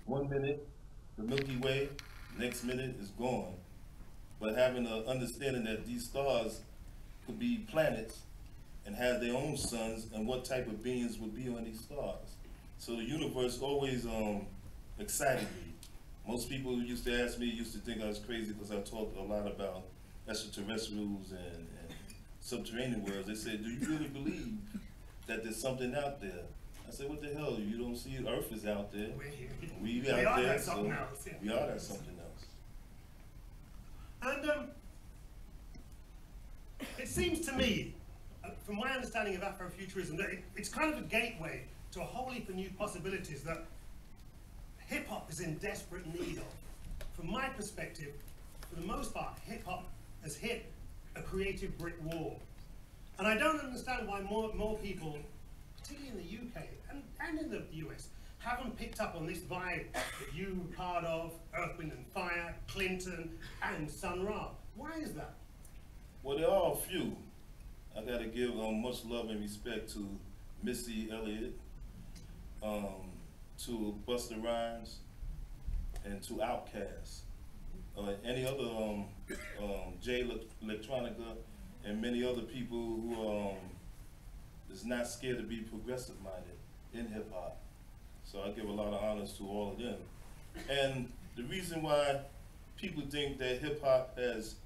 1 minute, the Milky Way, next minute is gone. But having an understanding that these stars could be planets and have their own suns and what type of beings would be on these stars. So the universe always excited me. Most people who used to ask me used to think I was crazy because I talked a lot about extraterrestrials and subterranean worlds. They said, do you really believe that there's something out there? I said, what the hell? You don't see Earth is out there. We out there, so we are that something else. And it seems to me, from my understanding of Afrofuturism, that it's kind of a gateway to a whole heap of new possibilities that hip-hop is in desperate need of. From my perspective, for the most part, hip-hop has hit a creative brick wall. And I don't understand why more people, particularly in the UK and in the US, haven't picked up on this vibe that you were part of, Earth, Wind and Fire, Clinton, and Sun Ra. Why is that? Well, there are a few. I gotta give much love and respect to Missy Elliott, to Busta Rhymes, and to Outkast. Any other Jay Electronica, and many other people who is not scared to be progressive minded in hip hop. So I give a lot of honors to all of them. And the reason why people think that hip hop has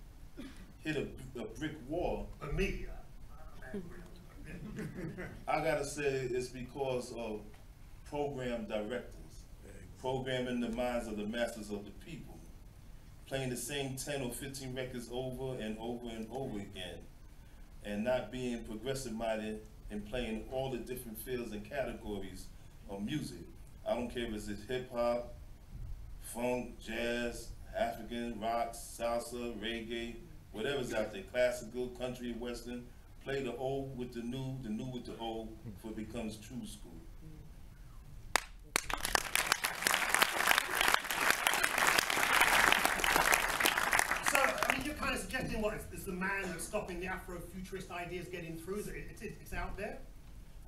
hit a brick wall, For me, I gotta say it's because of program directors, programming the minds of the masses of the people, playing the same 10 or 15 records over and over and over again, and not being progressive minded and playing all the different fields and categories of music. I don't care if it's hip hop, funk, jazz, African, rock, salsa, reggae, whatever's out there, classical, country, western. Play the old with the new with the old, for it becomes true school. So, I mean, you're kind of suggesting what is the man that's stopping the Afrofuturist ideas getting through? It's out there?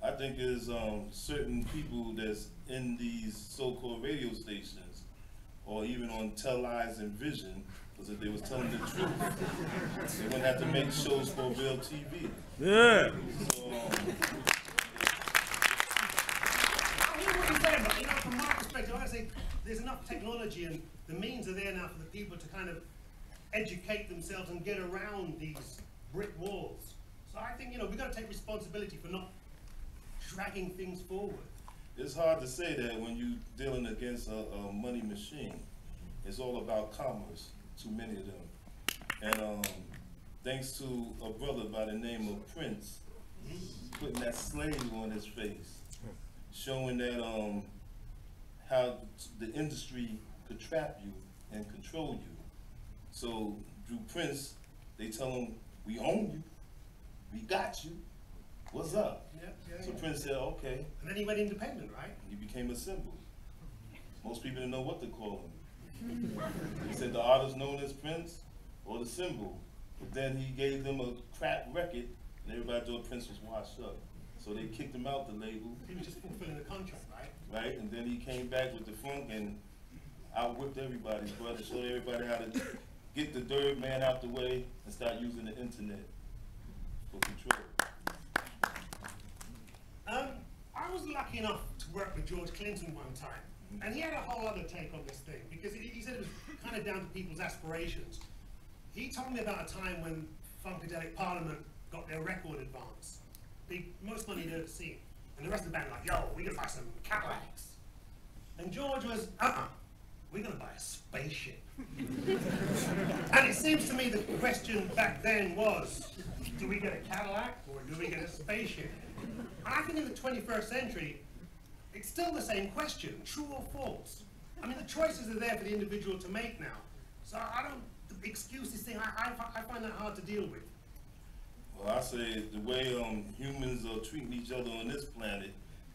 I think there's certain people that's in these so-called radio stations, or even on Tell Lies and Vision, because if they was telling the truth, they wouldn't have to make shows for real TV. Yeah. So, I hear what you're saying, but you know, from my perspective, I say there's enough technology and the means are there now for the people to kind of educate themselves and get around these brick walls. So I think, you know, we've got to take responsibility for not dragging things forward. it's hard to say that when you're dealing against a money machine. It's all about commerce, too many of them. And thanks to a brother by the name of Prince, putting that slave on his face, showing that how the industry could trap you and control you. So through Prince, they tell him, we own you, we got you, what's up? So Prince said, okay. And then he went independent, right? He became a symbol. Most people didn't know what to call him. He said the artist known as Prince or the symbol. But then he gave them a crap record and everybody thought Prince was washed up. So they kicked him out the label. He was just fulfilling the contract, right? Right, and then he came back with the funk and outwhipped everybody's brother, showed everybody how to get the dirt man out the way and start using the internet for control. I was lucky enough to work with George Clinton one time, and he had a whole other take on this thing, because he said it was kind of down to people's aspirations. He told me about a time when Funkadelic Parliament got their record advance, most money they'd ever seen, and the rest of the band were like, yo, we're gonna buy some Cadillacs. And George was, we're gonna buy a spaceship. And it seems to me the question back then was, do we get a Cadillac or do we get a spaceship? And I think in the 21st century, it's still the same question, true or false. I mean, the choices are there for the individual to make now. So I don't excuse this thing, I find that hard to deal with. Well, I say the way humans are treating each other on this planet,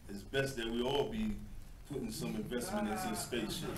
it's best that we all be putting some investment in some spaceship.